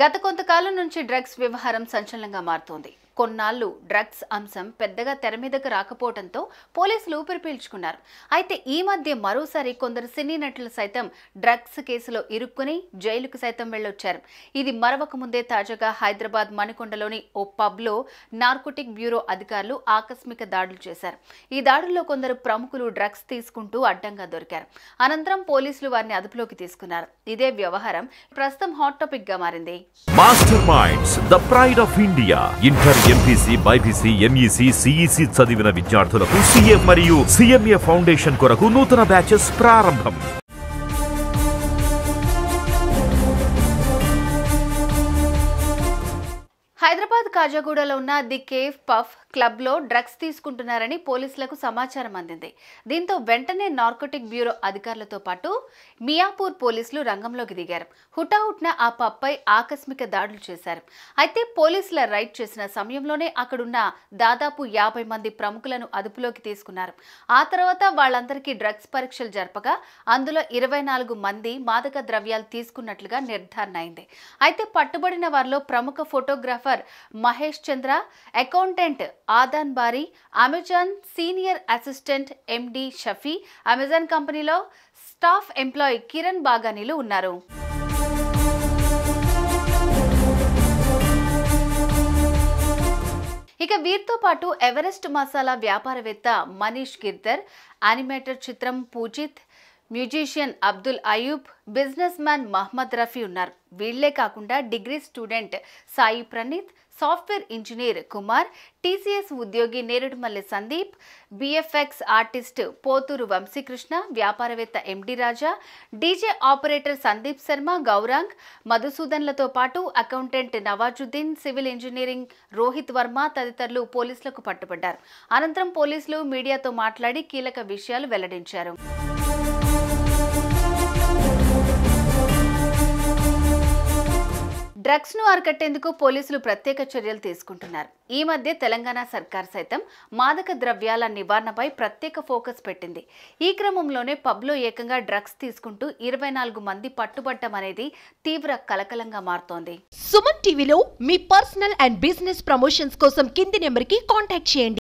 గత కొంతకాలం నుంచి డ్రగ్స్ వ్యవహారం సంచలనంగా మారుతోంది. కొన్నాళ్లు డ్రగ్స్ అంశం పెద్దగా తెర మీదకు రాకపోవడంతో పోలీసులు ఊపిరి పీల్చుకున్నారు. అయితే ఈ మధ్య మరోసారి కొందరు సినీ నటులు సైతం డ్రగ్స్ కేసులో ఇరుక్కుని జైలుకు సైతం వెళ్లొచ్చారు. ఇది మరవక ముందే తాజాగా హైదరాబాద్ మణికొండలోని ఓ పబ్లో నార్కోటిక్ బ్యూరో అధికారులు ఆకస్మిక దాడులు చేశారు. ఈ దాడుల్లో కొందరు ప్రముఖులు డ్రగ్స్ తీసుకుంటూ అడ్డంగా దొరికారు. అనంతరం పోలీసులు వారిని అదుపులోకి తీసుకున్నారు. ఇదే వ్యవహారం ప్రస్తుతం హాట్ టాపిక్ గా మారింది. Master minds the pride of India. Inter, MPC, BiPC, MEC, CEC చదివిన విద్యార్థులకు సీఏ మరియు సిఎంఏ ఫౌండేషన్ కొరకు నూతన బ్యాచెస్ ప్రారంభం. హైదరాబాద్ కాజాగూడలో ఉన్న ది కేవ్ పఫ్ క్లబ్లో డ్రగ్స్ తీసుకుంటున్నారని పోలీసులకు సమాచారం అందింది. దీంతో వెంటనే నార్కోటిక్ బ్యూరో అధికారులతో పాటు మియాపూర్ పోలీసులు రంగంలోకి దిగారు. హుటాహుట్న ఆ పబ్పై ఆకస్మిక దాడులు చేశారు. అయితే పోలీసుల రైడ్ చేసిన సమయంలోనే అక్కడున్న దాదాపు 50 మంది ప్రముఖులను అదుపులోకి తీసుకున్నారు. ఆ తర్వాత వాళ్ళందరికీ డ్రగ్స్ పరీక్షలు జరపగా అందులో 24 మంది మాదక ద్రవ్యాలు తీసుకున్నట్లుగా నిర్ధారణ అయింది. అయితే పట్టుబడిన వారిలో ప్రముఖ ఫోటోగ్రాఫర్ మహేష్ చంద్ర, అకౌంటెంట్ ఆదాన్ బారీ, అమెజాన్ సీనియర్ అసిస్టెంట్ ఎండి షఫీ, అమెజాన్ కంపెనీలో స్టాఫ్ ఎంప్లాయీ కిరణ్ బాగానీలు ఉన్నారు. ఇక వీరితో పాటు ఎవరెస్ట్ మసాలా వ్యాపారవేత్త Manish Girdhar, animator Chitram Pujith, musician Abdul Ayub, business man Mohammed Rafi ఉన్నారు. వీళ్లే కాకుండా degree student Sai Praneeth, software engineer Kumar, TCS ఉద్యోగి నేరేడుమల్లి సందీప్, బిఎఫ్ఎక్స్ ఆర్టిస్ట్ పోతూరు వంశీకృష్ణ, వ్యాపారవేత్త MD Raja, DJ operator Sandeep Sharma, Gaurang, మధుసూదన్లతో పాటు accountant Nawazuddin, civil engineering Rohit Varma తదితరులు పోలీసులకు పట్టుబడ్డారు. అనంతరం పోలీసులు మీడియాతో మాట్లాడి కీలక విషయాలు వెల్లడించారు. డ్రగ్స్ ను అరికట్టేందుకు పోలీసులు ప్రత్యేక చర్యలు తీసుకుంటున్నారు. ఈ మధ్య తెలంగాణ సర్కార్ సైతం మాదక ద్రవ్యాల నివారణపై ప్రత్యేక ఫోకస్ పెట్టింది. ఈ క్రమంలోనే పబ్లో ఏకంగా డ్రగ్స్ తీసుకుంటూ 24 మంది పట్టుబట్టం అనేది తీవ్ర కలకలంగా మారుతోంది. సుమన్ టీవీలో మీ పర్సనల్ అండ్ బిజినెస్ ప్రమోషన్స్ కోసం కింది నెంబర్కి కాంటాక్ట్ చేయండి.